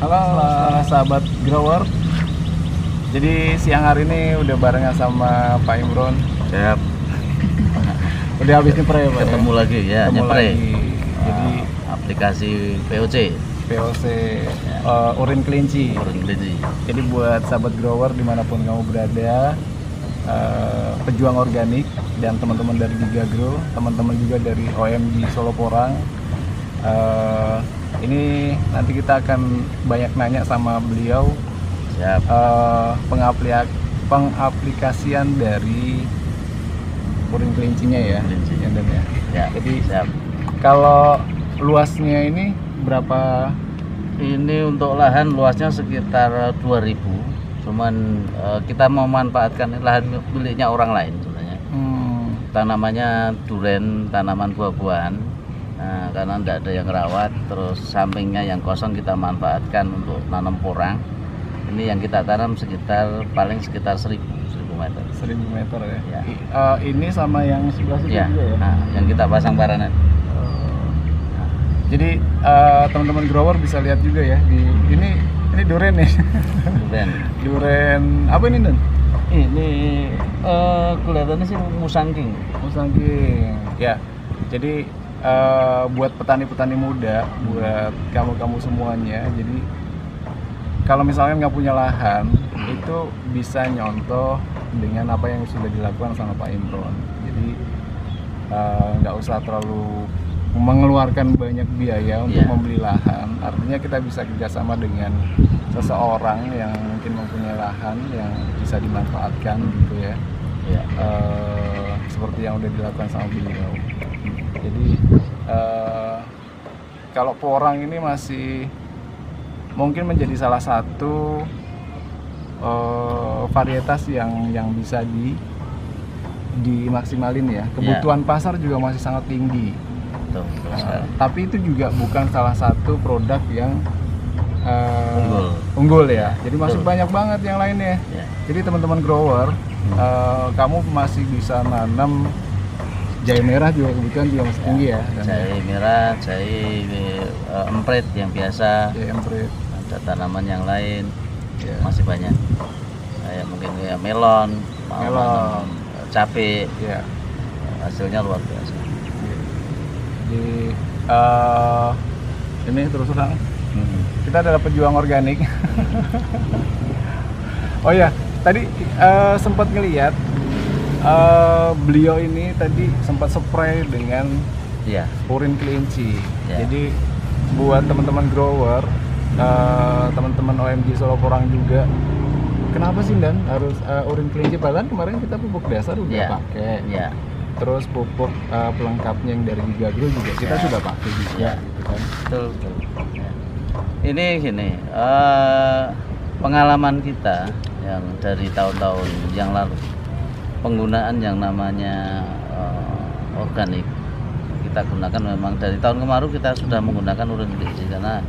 Halo sahabat grower. Jadi siang hari ini udah barengan sama Pak Imron. Siap. Udah habis nyepre ya Pak? Ketemu lagi ya, Ketemu nyepre. lagi. Jadi aplikasi POC. POC urin kelinci. Urin kelinci. Jadi buat sahabat grower dimanapun kamu berada, pejuang organik dan teman-teman dari Gigagro, teman-teman juga dari OMG Solo Porang. Ini nanti kita akan banyak nanya sama beliau. Siap. Pengaplikasian dari urin kelincinya ya. Kelinci. Ya, Dan ya. Ya. Jadi siap. kalau luasnya ini berapa? Ini untuk lahan luasnya sekitar 2000. Cuman kita memanfaatkan lahan miliknya orang lain sebenarnya. Tanamannya duren, tanaman buah-buahan. Nah, karena tidak ada yang rawat, terus sampingnya yang kosong kita manfaatkan untuk nanam porang. Ini yang kita tanam paling sekitar 1000 meter. 1000 meter ya. Ya. Ini sama yang sebelah situ Ya. juga ya. Nah, yang kita pasang paranet. Jadi teman-teman grower bisa lihat juga ya di ini duren nih. Duren. Duren apa ini Don? Ini kelihatannya sih musangking. Musangking. Ya. Jadi buat petani-petani muda, buat kamu-kamu semuanya. Jadi kalau misalnya nggak punya lahan, itu bisa nyontoh dengan apa yang sudah dilakukan sama Pak Imron. Jadi nggak usah terlalu mengeluarkan banyak biaya untuk membeli lahan. Artinya kita bisa kerjasama dengan seseorang yang mungkin mempunyai lahan yang bisa dimanfaatkan gitu ya. Seperti yang udah dilakukan sama beliau. Jadi kalau porang ini masih mungkin menjadi salah satu varietas yang bisa dimaksimalin ya. Kebutuhan pasar juga masih sangat tinggi. Betul Tapi itu juga bukan salah satu produk yang unggul ya. Jadi masih banyak banget yang lainnya. Ya. Jadi teman-teman grower, kamu masih bisa nanam jahe merah juga, kebetulan juga masih tinggi ya. Jahe merah, jahe emprit yang biasa. Jahe emprit. Ada tanaman yang lain masih banyak. Kayak mungkin ya melon, cabai. Ya. Hasilnya luar biasa. Jadi ini terus terang kita adalah pejuang organik. Oh ya, tadi sempat ngelihat beliau ini tadi sempat spray dengan urin kelinci. Jadi buat teman-teman grower, teman-teman OMG Solo Porang juga, kenapa sih Dan harus urin kelinci? Padahal kemarin kita pupuk dasar udah pakai. Terus pupuk pelengkapnya yang dari Gigagro juga kita sudah pakai juga gitu kan. Betul. Ini gini, pengalaman kita yang dari tahun-tahun yang lalu, penggunaan yang namanya organik kita gunakan memang dari tahun kemarin kita sudah menggunakan urin kelinci karena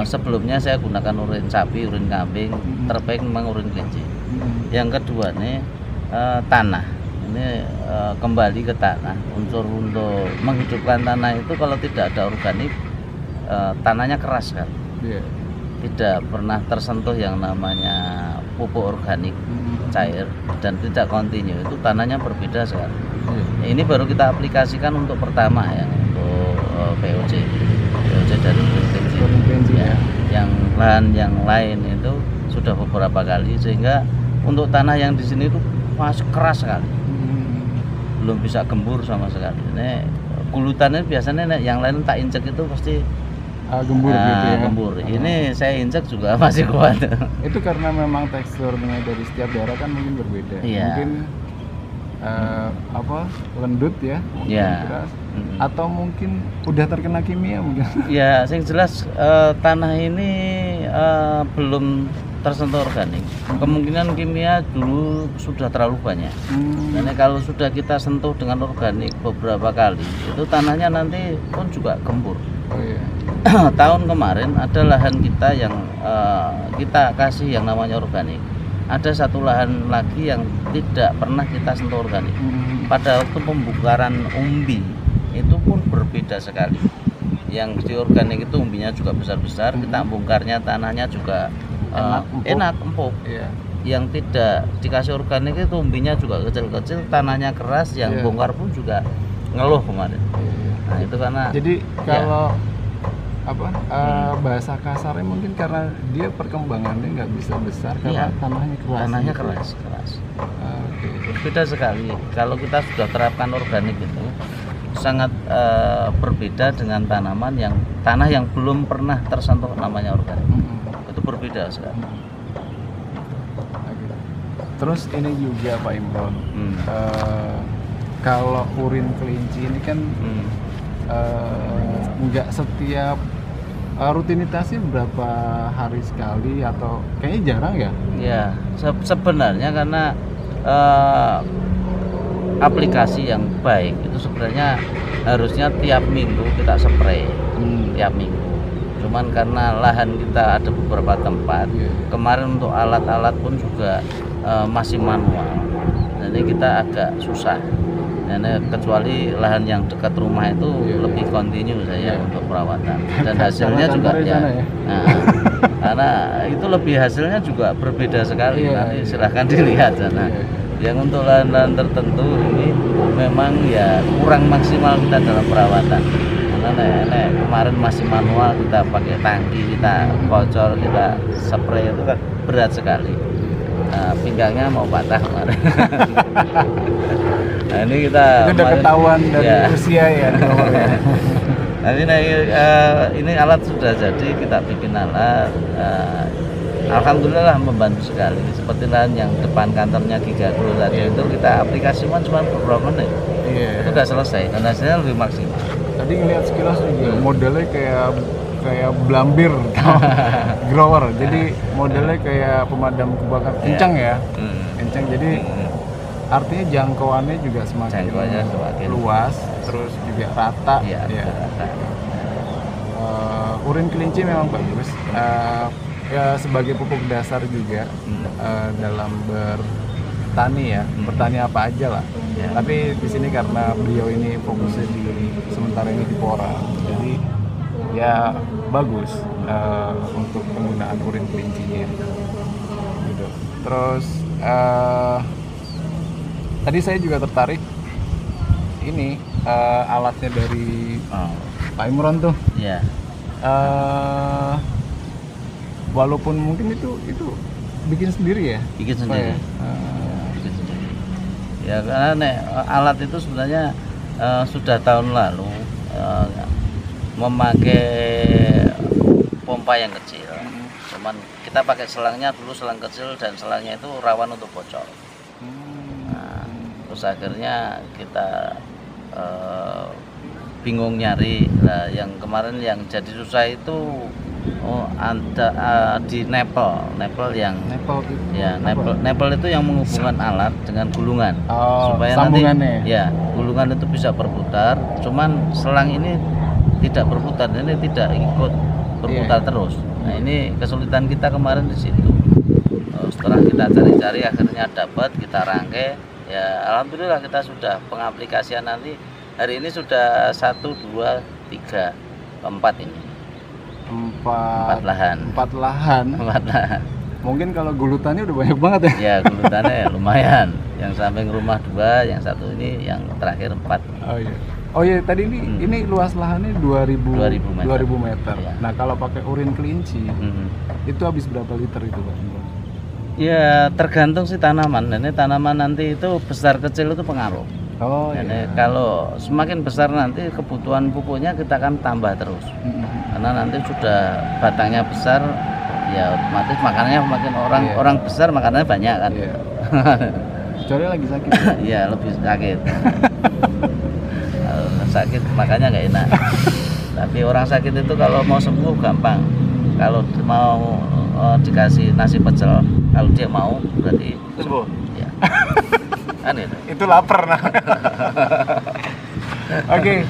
sebelumnya saya gunakan urin sapi, urin kambing, terbaik memang urin kelinci. Yang kedua nih tanah. Ini kembali ke tanah, unsur untuk menghidupkan tanah itu kalau tidak ada organik tanahnya keras kan, tidak pernah tersentuh yang namanya pupuk organik cair dan tidak kontinu, itu tanahnya berbeda sekali. Ini baru kita aplikasikan untuk pertama ya, untuk POC dari kelinci ya. Yang lahan yang lain itu sudah beberapa kali, sehingga untuk tanah yang di sini itu masih keras sekali, belum bisa gembur sama sekali. Ini gulutannya biasanya yang lain tak injek itu pasti gembur gitu ya. Gembur. Ini saya injek juga masih kuat. Itu karena memang teksturnya dari setiap daerah kan mungkin berbeda. Mungkin lendut ya, keras. Atau mungkin udah terkena kimia mungkin. Ya, yang jelas tanah ini belum tersentuh organik. Kemungkinan kimia dulu sudah terlalu banyak. Karena kalau sudah kita sentuh dengan organik beberapa kali, itu tanahnya nanti pun juga gembur. Tahun kemarin ada lahan kita yang kita kasih yang namanya organik. Ada satu lahan lagi yang tidak pernah kita sentuh organik. Pada waktu pembukaran umbi itu pun berbeda sekali. yang di organik itu umbinya juga besar-besar, kita bongkarnya tanahnya juga enak, empuk. Iya. Yang tidak dikasih organik itu umbinya juga kecil-kecil, tanahnya keras, yang bongkar pun juga ngeluh kemarin. Nah itu karena jadi kalau bahasa kasarnya mungkin karena dia perkembangannya nggak bisa besar karena tanahnya keras. Tanahnya keras. Berbeda sekali. Kalau kita sudah terapkan organik itu sangat berbeda dengan tanah yang belum pernah tersentuh namanya organik. Itu berbeda sekali. Terus ini juga Pak Imron, kalau urin kelinci ini kan nggak setiap rutinitasnya berapa hari sekali atau kayaknya jarang ya? Ya, sebenarnya karena aplikasi yang baik itu sebenarnya harusnya tiap minggu kita spray, tiap minggu. Cuman karena lahan kita ada beberapa tempat, kemarin untuk alat-alat pun juga masih manual, jadi kita agak susah. Jadi kecuali lahan yang dekat rumah itu lebih kontinu saya untuk perawatan dan hasilnya juga nah, karena itu lebih hasilnya juga berbeda sekali. Nanti silahkan dilihat sana. Yang untuk lahan-lahan tertentu ini memang ya kurang maksimal kita dalam perawatan. Karena kemarin masih manual, kita pakai tangki, kita kocor, kita spray itu kan berat sekali. Nah, pinggangnya mau patah kemarin. Nah ini kita itu udah ketahuan dari usia ya. Nah ini alat sudah jadi, kita bikin alat. Alhamdulillah membantu sekali. Seperti lahan yang depan kantornya Gigagro tadi itu kita aplikasikan cuma beberapa menit. Itu udah selesai dan hasilnya lebih maksimal. Tadi ngelihat sekilas juga modelnya kayak blambir grower. Jadi modelnya kayak pemadam kebakaran kencang ya. Kencang, jadi artinya jangkauannya juga semakin luas, terus juga rata. Rata. Urin kelinci memang bagus. Ya sebagai pupuk dasar juga dalam bertani ya, bertani apa aja lah. Tapi di sini karena beliau ini fokusnya sementara ini di Pora, jadi ya bagus untuk penggunaan urin kelincinya. Gitu. Terus tadi saya juga tertarik ini alatnya dari Pak Imron tuh. Walaupun mungkin itu bikin sendiri ya? Bikin sendiri. Bikin sendiri. Ya karena alat itu sebenarnya sudah tahun lalu memakai pompa yang kecil. Cuman kita pakai selangnya dulu, selang kecil, dan selangnya itu rawan untuk bocor. Nah, terus akhirnya kita bingung nyari. Nah, yang kemarin yang jadi susah itu ada di nepel yang nepel itu yang menghubungkan alat dengan gulungan supaya nanti gulungan itu bisa berputar. Cuman selang ini tidak berputar, ini tidak ikut berputar terus. Nah ini kesulitan kita kemarin di situ. Setelah kita cari-cari akhirnya dapat, kita rangkai. Ya alhamdulillah kita sudah pengaplikasian nanti hari ini sudah 1, 2, 3, 4 ini. 4 lahan. Mungkin kalau gulutannya udah banyak banget ya? Ya gulutannya lumayan. Yang samping rumah 2, yang satu ini yang terakhir 4. Oh iya, tadi ini luas lahannya 2000 meter. Ya. Nah kalau pakai urin kelinci, itu habis berapa liter itu Pak? Ya tergantung sih tanaman. Ini tanaman nanti itu besar kecil itu pengaruh. Kalau semakin besar nanti kebutuhan pupuknya kita akan tambah terus. Karena nanti sudah batangnya besar, ya otomatis makanannya makin orang besar makanannya banyak kan. Kecuali lagi sakit. Iya lebih sakit. Sakit makanya nggak enak. Tapi orang sakit itu kalau mau sembuh gampang. Kalau mau dikasih nasi pecel, kalau dia mau berarti sembuh. Ya. Itu lapar nah. Oke,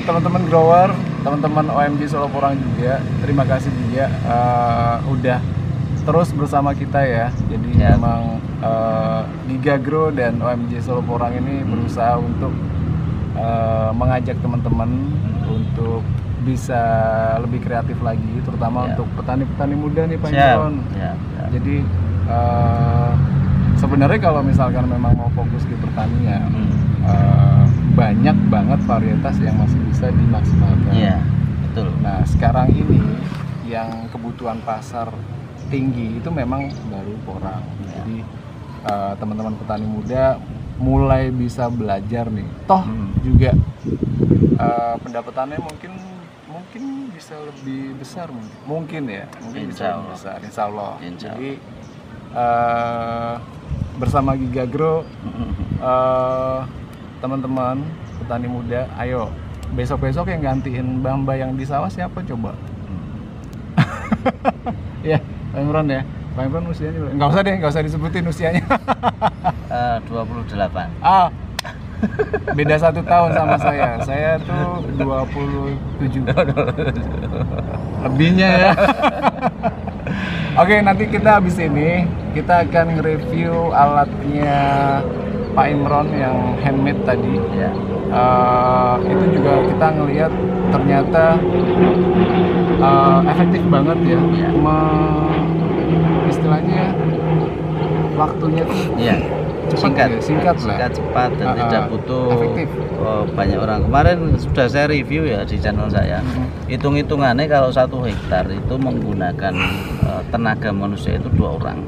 teman-teman grower, teman-teman OMG Solo Porang juga, terima kasih juga udah terus bersama kita ya. Jadi memang Gigagro dan OMG Solo Porang ini berusaha untuk mengajak teman-teman untuk bisa lebih kreatif lagi, terutama untuk petani-petani muda nih Pak Siap. Imron. Siap. Jadi sebenarnya kalau misalkan memang mau fokus di pertanian, banyak banget varietas yang masih bisa dimaksimalkan. Iya, betul. Nah sekarang ini yang kebutuhan pasar tinggi itu memang baru porang. Jadi teman-teman petani muda mulai bisa belajar nih. Toh juga pendapatannya mungkin bisa lebih besar mungkin ya, mungkin bisa lebih besar, insya Allah. Jadi bersama Gigagro, teman-teman petani muda, ayo besok-besok yang gantiin Mbak yang di sawah siapa coba? Ya, Pak Imron ya. Pak Imron usianya nggak usah disebutin usianya. 28. Beda 1 tahun sama saya. Saya tuh 27. Lebihnya ya. Oke, nanti kita habis ini kita akan nge-review alatnya Pak Imron yang handmade tadi. Ya. Itu juga kita ngelihat ternyata efektif banget ya. Istilahnya waktunya tuh singkat lah, cepat dan tidak butuh efektif. Banyak orang. Kemarin sudah saya review ya di channel saya. Hitung-hitungannya kalau 1 hektar itu menggunakan tenaga manusia itu 2 orang.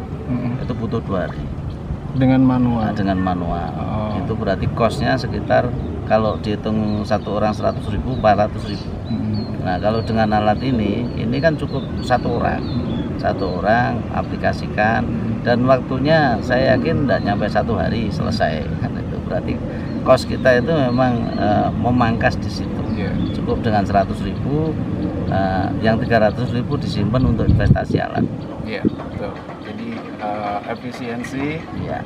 Itu butuh 2 hari. Dengan manual. Itu berarti cost-nya sekitar kalau dihitung 1 orang 100.000, 400.000. Nah kalau dengan alat ini kan cukup 1 orang. 1 orang aplikasikan dan waktunya saya yakin tidak nyampe 1 hari selesai. Kan itu berarti cost kita itu memang memangkas di situ. Cukup dengan 100.000, yang 300.000 disimpan untuk investasi alat. Iya, betul. Jadi efisiensi. Iya.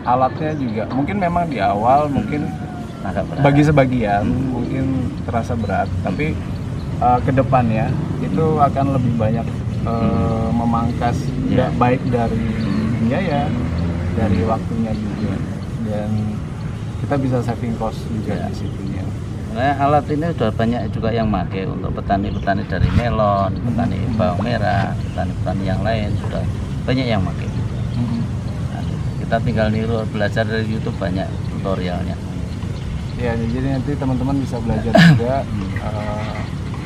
Alatnya juga mungkin memang di awal mungkin agak berat. Bagi sebagian mungkin terasa berat, tapi ke depannya itu akan lebih banyak memangkas baik dari biaya, dari waktunya juga, dan kita bisa saving cost juga di situnya. Nah, alat ini sudah banyak juga yang pakai untuk petani-petani dari melon, petani bawang merah, petani-petani yang lain sudah banyak yang pakai. Nah, kita tinggal niru, belajar dari YouTube, banyak tutorialnya. Ya, jadi nanti teman-teman bisa belajar juga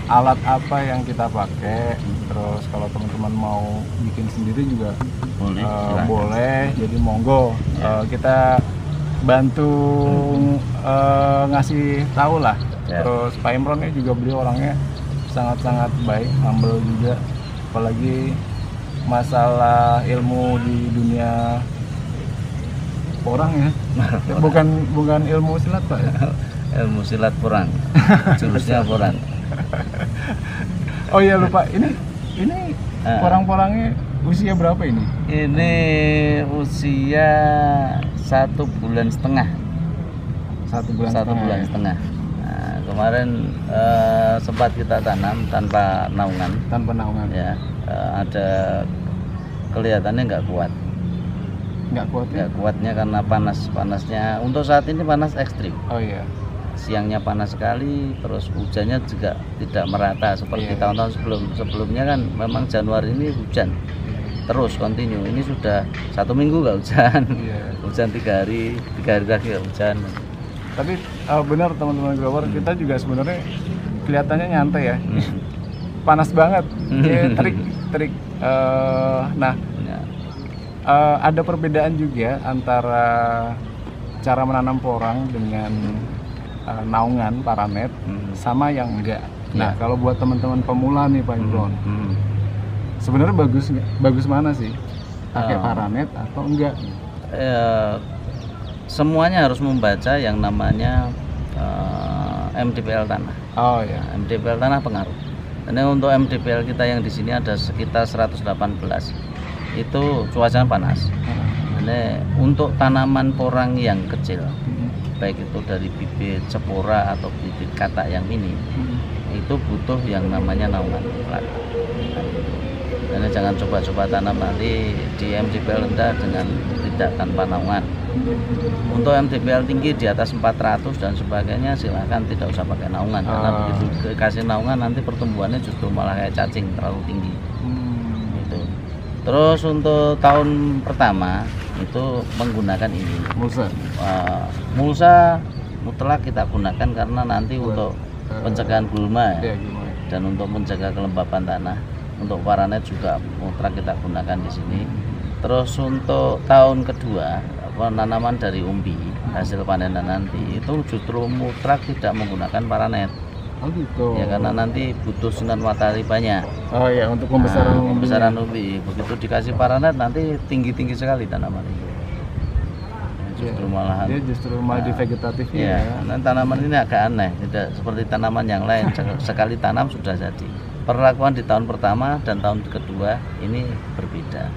alat apa yang kita pakai. Terus kalau teman-teman mau bikin sendiri juga boleh. Jadi monggo, kita bantu ngasih tahu lah. Terus Pak Imron ini juga beliau orangnya sangat-sangat baik, humble juga, apalagi masalah ilmu di dunia porang ya. bukan ilmu silat Pak ya? Ilmu silat porang, jurusnya porang. Oh iya lupa, ini porang-porangnya usia berapa ini? Ini usia 1,5 bulan. 1 bulan setengah. Nah, kemarin sempat kita tanam tanpa naungan. Ya, ada kelihatannya nggak kuat. Nggak kuatnya karena panasnya untuk saat ini panas ekstrim. Oh iya. Siangnya panas sekali, terus hujannya juga tidak merata seperti tahun-tahun sebelumnya kan. Memang Januari ini hujan terus kontinu. Ini sudah 1 minggu nggak hujan. Hujan 3 hari lagi nggak hujan. Tapi benar teman-teman grower, kita juga sebenarnya kelihatannya nyantai ya. Panas banget. Terik. Ada perbedaan juga antara cara menanam porang dengan naungan paranet sama yang enggak. Nah, kalau buat teman-teman pemula nih Pak Imron, sebenarnya bagus mana sih? Pakai paranet atau enggak? Semuanya harus membaca yang namanya MDPL tanah. Oh ya. MDPL tanah pengaruh. Ini untuk MDPL kita yang di sini ada sekitar 118. Itu cuacanya panas. Ini untuk tanaman porang yang kecil, baik itu dari bibit cepora atau bibit katak yang mini, itu butuh yang namanya naungan plat. Jadi jangan coba-coba tanam nanti di MDPL rendah dengan tidak tanpa naungan. Untuk MTBL tinggi di atas 400 dan sebagainya silahkan, tidak usah pakai naungan, karena begitu dikasih naungan nanti pertumbuhannya justru malah kayak cacing, terlalu tinggi. Gitu. Terus untuk tahun pertama itu menggunakan ini mulsa mutlak kita gunakan, karena nanti untuk pencegahan gulma ya, dan untuk menjaga kelembapan tanah. Untuk paranet juga mutlak kita gunakan di sini. Terus untuk tahun kedua penanaman dari umbi hasil panenan nanti itu justru mutlak tidak menggunakan paranet. Oh gitu. Ya karena nanti butuh sinar matahari banyak. Oh ya, untuk pembesaran pembesaran umbi. Begitu dikasih paranet nanti tinggi-tinggi sekali tanaman itu. Justru malahan dia justru malah di vegetatifnya ya. Ya. Dan tanaman ini agak aneh, tidak seperti tanaman yang lain. Sekali tanam sudah jadi. Perlakuan di tahun pertama dan tahun kedua ini berbeda.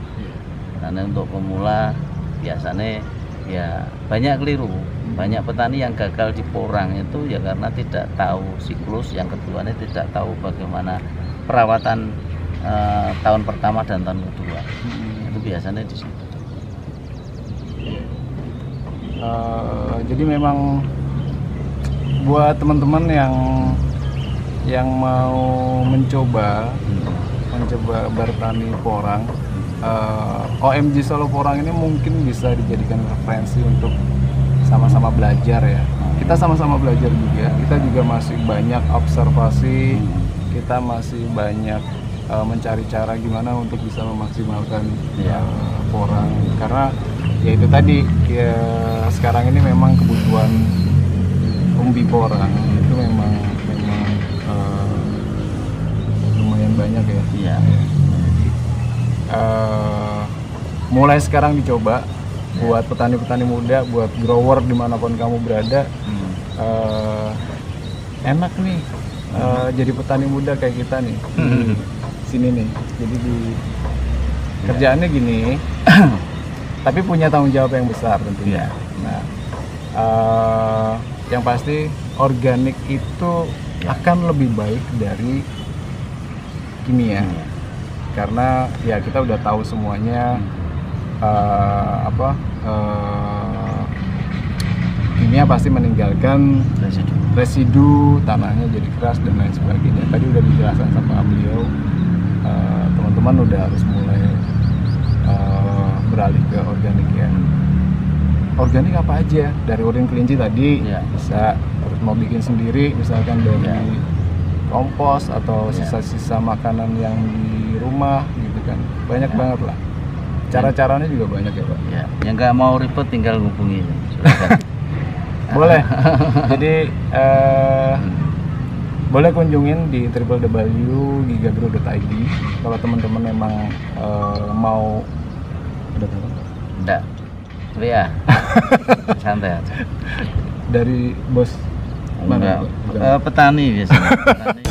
Karena untuk pemula biasanya ya banyak keliru, banyak petani yang gagal di porang itu ya karena tidak tahu siklus, yang keduanya tidak tahu bagaimana perawatan tahun pertama dan tahun kedua. Itu biasanya di situ. Jadi memang buat teman-teman yang mau mencoba bertani porang, OMG Solo Porang ini mungkin bisa dijadikan referensi untuk sama-sama belajar ya. Kita sama-sama belajar juga. Kita juga masih banyak observasi, kita masih banyak mencari cara gimana untuk bisa memaksimalkan porang. Karena ya itu tadi ya, sekarang ini memang kebutuhan umbi porang itu memang lumayan banyak ya. Iya. Mulai sekarang dicoba buat petani-petani muda, buat grower dimanapun kamu berada. Enak nih jadi petani muda kayak kita nih di sini nih. Jadi kerjaannya gini, tapi punya tanggung jawab yang besar tentunya. Nah, yang pasti organik itu akan lebih baik dari kimia. Karena ya kita udah tahu semuanya kimia pasti meninggalkan residu tanahnya jadi keras dan lain sebagainya. Tadi udah dijelaskan sama beliau, teman-teman udah harus mulai beralih ke organik ya. Organik apa aja, dari urin kelinci tadi bisa, terus mau bikin sendiri misalkan dari kompos atau sisa-sisa makanan yang di rumah gitu kan, banyak banget lah. Cara-caranya juga banyak ya Pak. Ya, yang nggak mau ribet tinggal hubungi. Boleh. Jadi boleh kunjungin di www.gigagro.id kalau teman-teman memang mau. Udah tahu? Enggak. Ya. Santai aja. Dari bos mana? Petani biasanya. Petani.